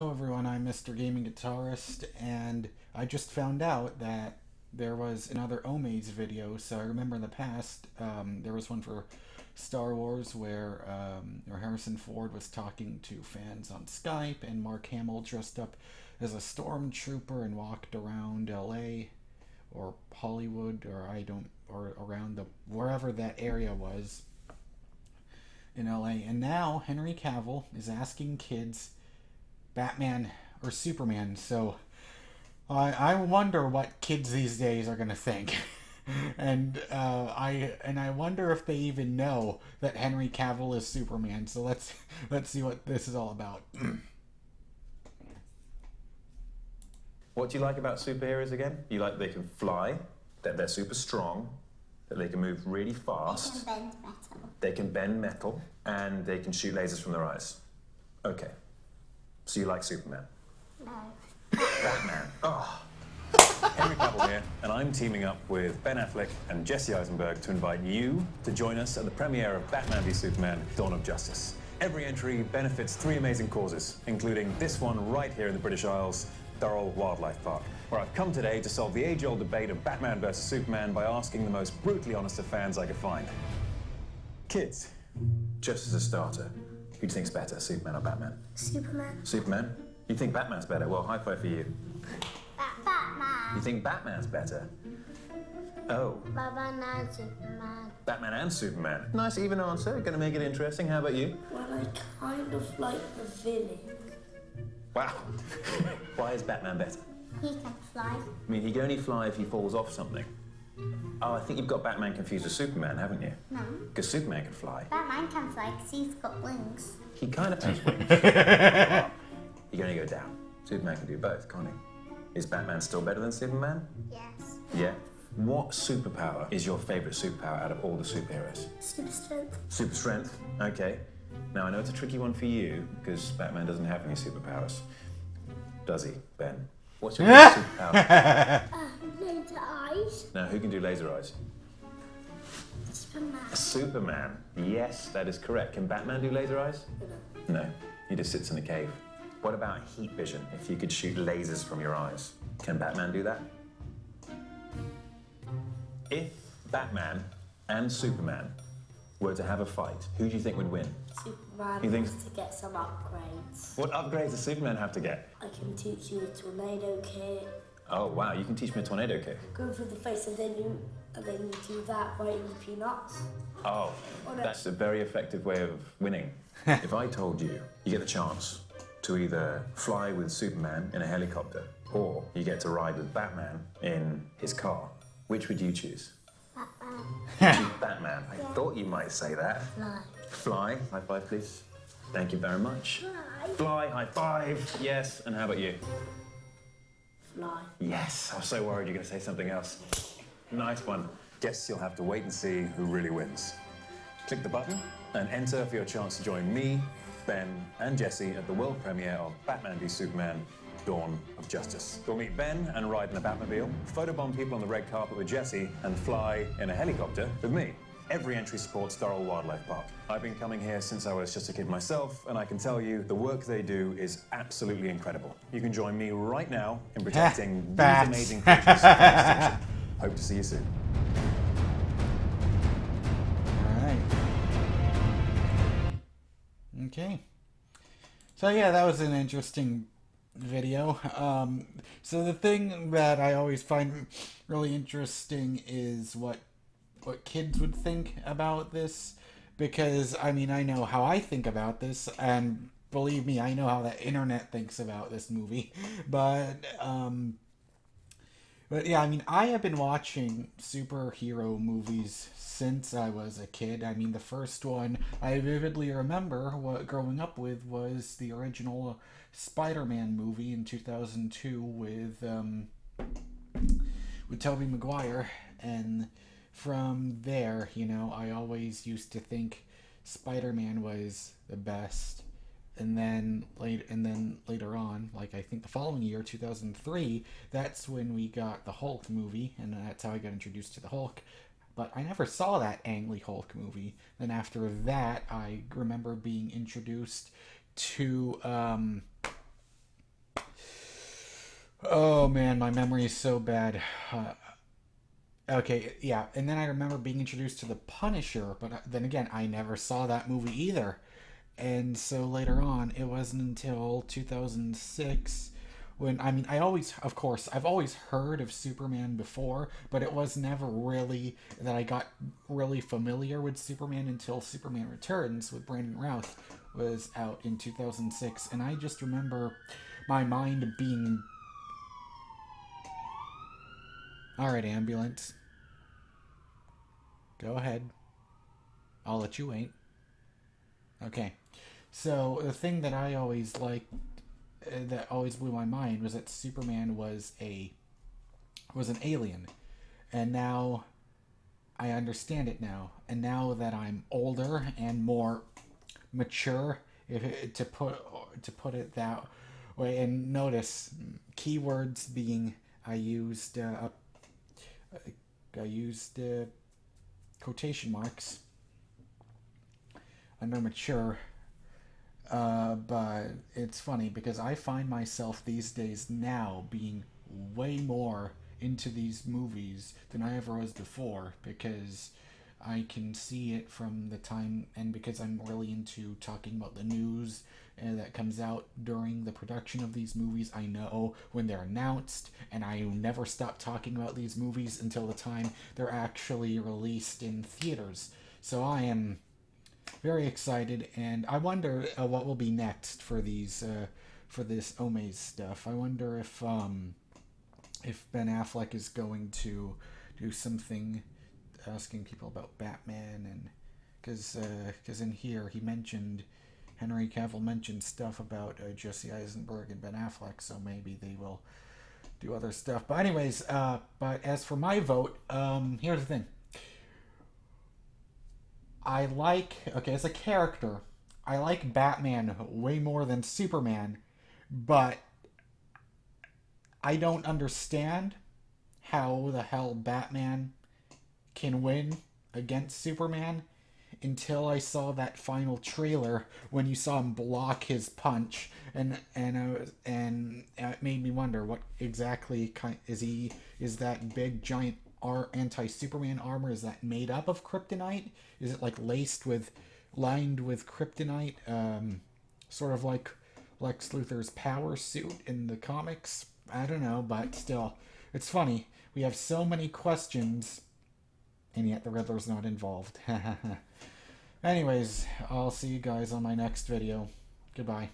Hello everyone, I'm MrGamingGuitarist, and I just found out that there was another Omaze video. So I remember in the past, there was one for Star Wars where Harrison Ford was talking to fans on Skype, and Mark Hamill dressed up as a stormtrooper and walked around LA or Hollywood or around wherever that area was in LA. And now Henry Cavill is asking kids Batman or Superman. So I wonder what kids these days are gonna think, and I wonder if they even know that Henry Cavill is Superman. So let's see what this is all about. What do you like about superheroes again? You like they can fly, that they're super strong, that they can move really fast. They can bend metal. They can bend metal, and they can shoot lasers from their eyes. Okay. So you like Superman? No. Batman. Oh. Henry Cavill here, and I'm teaming up with Ben Affleck and Jesse Eisenberg to invite you to join us at the premiere of Batman v Superman: Dawn of Justice. Every entry benefits three amazing causes, including this one right here in the British Isles, Durrell Wildlife Park, where I've come today to solve the age-old debate of Batman versus Superman by asking the most brutally honest of fans I could find. Kids, just as a starter, who do you think's better, Superman or Batman? Superman. Superman? You think Batman's better? Well, high five for you. Batman. You think Batman's better? Oh, Batman and Superman. Batman and Superman. Nice even answer. Gonna make it interesting. How about you? Well, I kind of like the villain. Wow. Why is Batman better? He can fly. I mean, he can only fly if he falls off something. Oh, I think you've got Batman confused with Superman, haven't you? No. Because Superman can fly. Batman can fly because he's got wings. He kind of has wings. He can only go down. Superman can do both, can't he? Is Batman still better than Superman? Yes. Yeah. What superpower is your favourite superpower out of all the superheroes? Super strength. Super strength. Okay. Now, I know it's a tricky one for you, because Batman doesn't have any superpowers. Does he, Ben? What's your favorite superpower? Laser eyes. Now, who can do laser eyes? Superman. Superman. Yes, that is correct. Can Batman do laser eyes? No. He just sits in a cave. What about heat vision? If you could shoot lasers from your eyes, can Batman do that? If Batman and Superman were to have a fight, who do you think would win? Superman You think- needs to get some upgrades. What upgrades does Superman have to get? I can teach you a tornado kick, Oh, wow, you can teach me a tornado kick. go through the face, and then you do that right in the peanuts. Oh, that's a very effective way of winning. If I told you, you get the chance to either fly with Superman in a helicopter, or you get to ride with Batman in his car, which would you choose? Choose Batman. I thought you might say that. Fly. Fly. High five, please. Thank you very much. Fly. High five. Yes. And how about you? Fly. Yes. I was so worried you're going to say something else. Nice one. Guess you'll have to wait and see who really wins. Click the button and enter for your chance to join me, Ben, and Jesse at the world premiere of Batman v Superman: Dawn of Justice. You'll meet Ben and ride in a Batmobile, photobomb people on the red carpet with Jesse, and fly in a helicopter with me. Every entry supports Durrell Wildlife Park. I've been coming here since I was just a kid myself, and I can tell you the work they do is absolutely incredible. You can join me right now in protecting these Bats. amazing creatures from extinction. Hope to see you soon. All right. Okay. So yeah, that was an interesting video. So the thing that I always find really interesting is what kids would think about this, because I mean, I know how I think about this, and believe me, I know how the internet thinks about this movie. But yeah, I mean, I have been watching superhero movies since I was a kid. I mean, the first one I vividly remember growing up with was the original Spider-Man movie in 2002 with Tobey Maguire. And from there, you know, I always used to think Spider-Man was the best. And then later on, like I think the following year, 2003, that's when we got the Hulk movie, and that's how I got introduced to the Hulk. But I never saw that Ang Lee Hulk movie. Then after that, I remember being introduced to Oh man, my memory is so bad. Okay, yeah, and then I remember being introduced to the Punisher, but then again, I never saw that movie either. And so later on, it wasn't until 2006 when, I mean, I always, of course, I've always heard of Superman before, but it was never really that I got really familiar with Superman until Superman Returns with Brandon Routh was out in 2006. And I just remember my mind being. Alright, ambulance. Go ahead. I'll let you wait. Okay. So the thing that I always liked, that always blew my mind, was that Superman was an alien, and now I understand it now. And now that I'm older and more mature, to put it that way, and notice keywords being I used quotation marks under mature. But it's funny because I find myself these days now being way more into these movies than I ever was before, because I can see it from the time, and because I'm really into talking about the news that comes out during the production of these movies. I know when they're announced, and I never stop talking about these movies until the time they're actually released in theaters. So I am very excited, and I wonder what will be next for these for this Omaze stuff. I wonder if Ben Affleck is going to do something asking people about Batman, and because in here he mentioned Henry Cavill mentioned stuff about Jesse Eisenberg and Ben Affleck, so maybe they will do other stuff. But anyways, but as for my vote, here's the thing. As a character, I like Batman way more than Superman, but I don't understand how the hell Batman can win against Superman until I saw that final trailer when you saw him block his punch, and it made me wonder what exactly is that big giant anti-Superman armor, is that made up of kryptonite? Is it like lined with kryptonite, sort of like Lex Luthor's power suit in the comics? I don't know, but still, it's funny. We have so many questions, and yet the Riddler's not involved. Anyways, I'll see you guys on my next video. Goodbye.